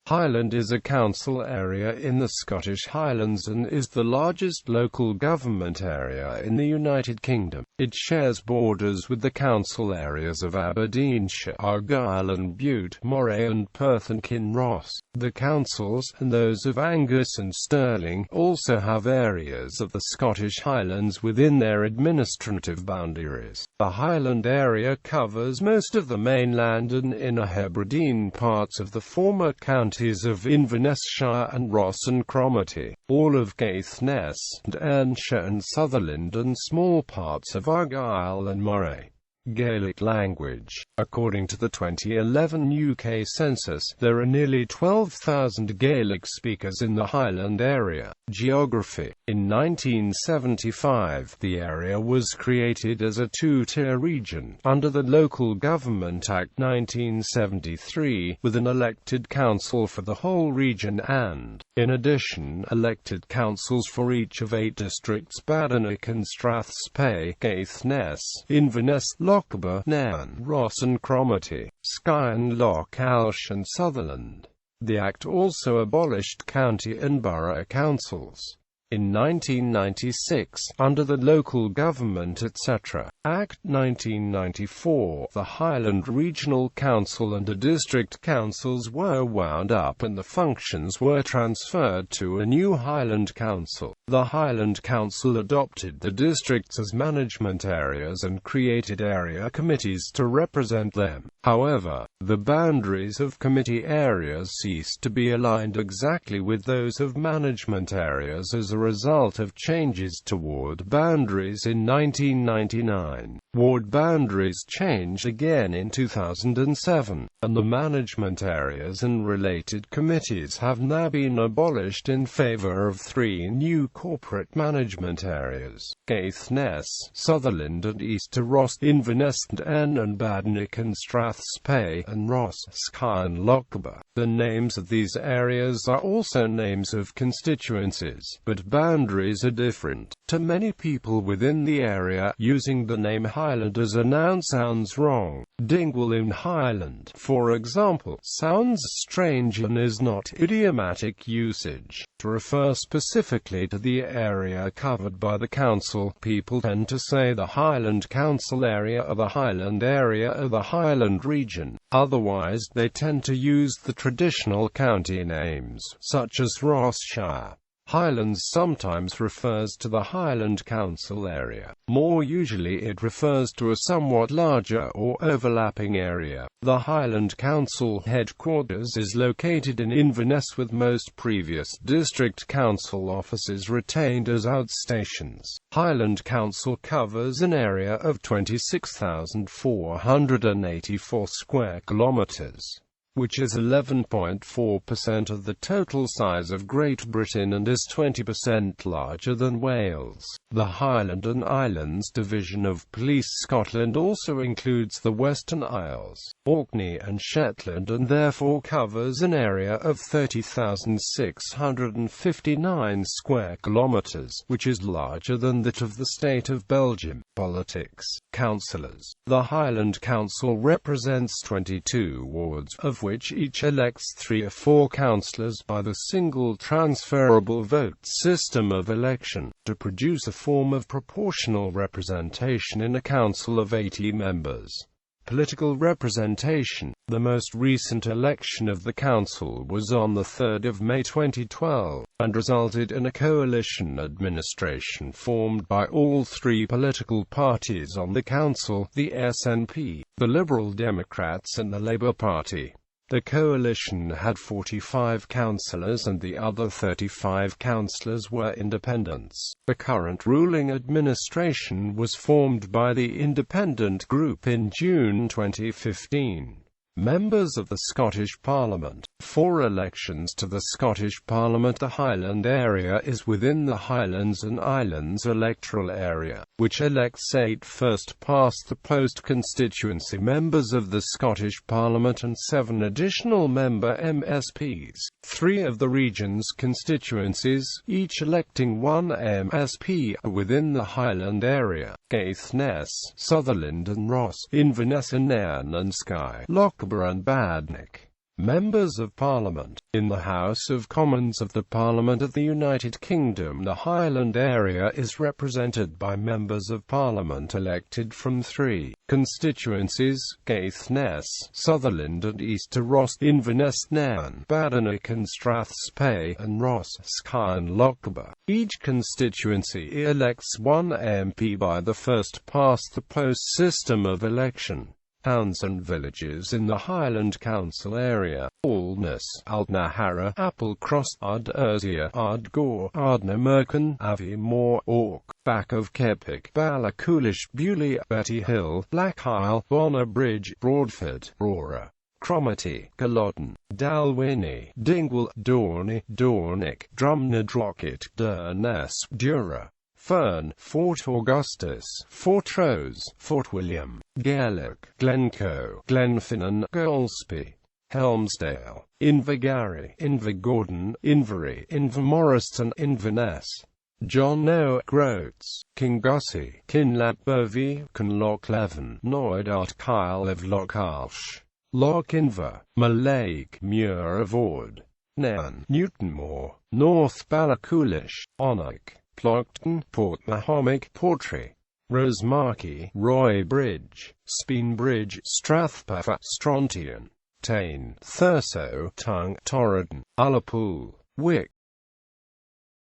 Highland is a council area in the Scottish Highlands and is the largest local government area in the United Kingdom. It shares borders with the council areas of Aberdeenshire, Argyll and Bute, Moray and Perth and Kinross. The councils, and those of Angus and Stirling, also have areas of the Scottish Highlands within their administrative boundaries. The Highland area covers most of the mainland and inner-Hebridean parts of the former counties of Inverness-shire and Ross and Cromarty, all of Caithness, and Nairnshire and Sutherland, and small parts of Argyll and Moray. Gaelic language. According to the 2011 UK census, there are nearly 12,000 Gaelic speakers in the Highland area. Geography. In 1975, the area was created as a two-tier region, under the Local Government Act 1973, with an elected council for the whole region and, in addition, elected councils for each of 8 districts: Badenoch and Strathspey, Caithness, Inverness, Lochaber, Nairn, Ross and Cromarty, Skye and Loch Alsh and Sutherland. The Act also abolished county and borough councils. In 1996, under the Local Government.It Act 1994, the Highland Regional Council and the district councils were wound up and the functions were transferred to a new Highland Council. The Highland Council adopted the districts as management areas and created area committees to represent them. However, the boundaries of committee areas ceased to be aligned exactly with those of management areas as a result of changes to ward boundaries in 1999. Ward boundaries changed again in 2007, and the management areas and related committees have now been abolished in favour of 3 new corporate management areas: Caithness, Sutherland and East Ross, Inverness, Nairn and Badenoch and Strathspey, and Ross, Skye and Lochaber. The names of these areas are also names of constituencies, but boundaries are different. To many people within the area, using the name Highland as a noun sounds wrong. Dingwall in Highland, for example, sounds strange and is not idiomatic usage. To refer specifically to the area covered by the council, people tend to say the Highland Council area or the Highland area or the Highland region. Otherwise, they tend to use the traditional county names, such as Ross-shire. Highlands sometimes refers to the Highland Council area. More usually it refers to a somewhat larger or overlapping area. The Highland Council headquarters is located in Inverness, with most previous district council offices retained as outstations. Highland Council covers an area of 26,484 square kilometres, which is 11.4% of the total size of Great Britain and is 20% larger than Wales. The Highland and Islands Division of Police Scotland also includes the Western Isles, Orkney and Shetland, and therefore covers an area of 30,659 square kilometres, which is larger than that of the state of Belgium. Politics. Councillors. The Highland Council represents 22 wards, of which each elects 3 or 4 councillors by the single transferable vote system of election, to produce a form of proportional representation in a council of 80 members. Political representation. The most recent election of the council was on 3 May 2012, and resulted in a coalition administration formed by all 3 political parties on the council: the SNP, the Liberal Democrats and the Labour Party. The coalition had 45 councillors and the other 35 councillors were independents. The current ruling administration was formed by the Independent Group in June 2015. Members of the Scottish Parliament. For elections to the Scottish Parliament, the Highland area is within the Highlands and Islands electoral area, which elects 8 first-past-the-post constituency members of the Scottish Parliament and 7 additional member MSPs. 3 of the region's constituencies, each electing 1 MSP, are within the Highland area: Caithness, Sutherland and Ross, Inverness and Nairn and Skye, Lochaber and Badenoch. Members of Parliament. In the House of Commons of the Parliament of the United Kingdom, the Highland area is represented by Members of Parliament elected from 3 constituencies: Caithness, Sutherland and East Ross, Inverness-shire, Badenoch and Strathspey, and Ross, Skye and Lochaber. Each constituency elects 1 MP by the first-past-the-post system of election. Towns and villages in the Highland Council area: Alness, Aldnahara, Applecross, Ardursia, Ardgour, Ardnamurchan, Aviemore, Ork, Back of Keppoch, Ballacoolish, Bewley, Betty Hill, Blackisle, Bonner Bridge, Broadford, Brora, Cromarty, Culloden, Dalwhinnie, Dingwall, Dorney, Dornick, Drumnadrocket, Durness, Dura, Fern, Fort Augustus, Fort Rose, Fort William, Gaelic, Glencoe, Glenfinnan, Girlsby, Helmsdale, Invergary, Invergordon, Invery, Invermorriston, Inverness, John Noah, Groats, Kingussie, Kinlabervie, Kinlochleven, Noidart, Kyle of Lochalsh, Lochinver, Mallaig, Muir of Ord, Nairn, Newtonmore, North Ballacoolish, Onnock, Plockton, Port Mahomet, Portree, Rosemarkie, Roy Bridge, Speen Bridge, Strathpeffer, Strontian, Tain, Thurso, Tongue, Torridon, Ullapool, Wick,